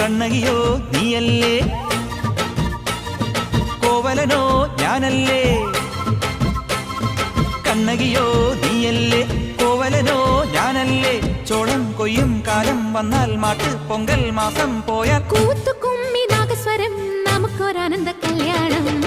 കണ്ണകിയോ നീയല്ലേ, കോവലനോ ഞാനല്ലേ. കണ്ണകിയോ നീയല്ലേ, കോവലനോ ഞാനല്ലേ. ചോളം കൊയ്യും കാലം വന്നാൽ മാട്ട് പൊങ്കൽ മാസം പോയാൽ കൂത്തുകുമ്മി നാഗസ്വരം നമുക്കൊരാനന്ദ കല്യാണം.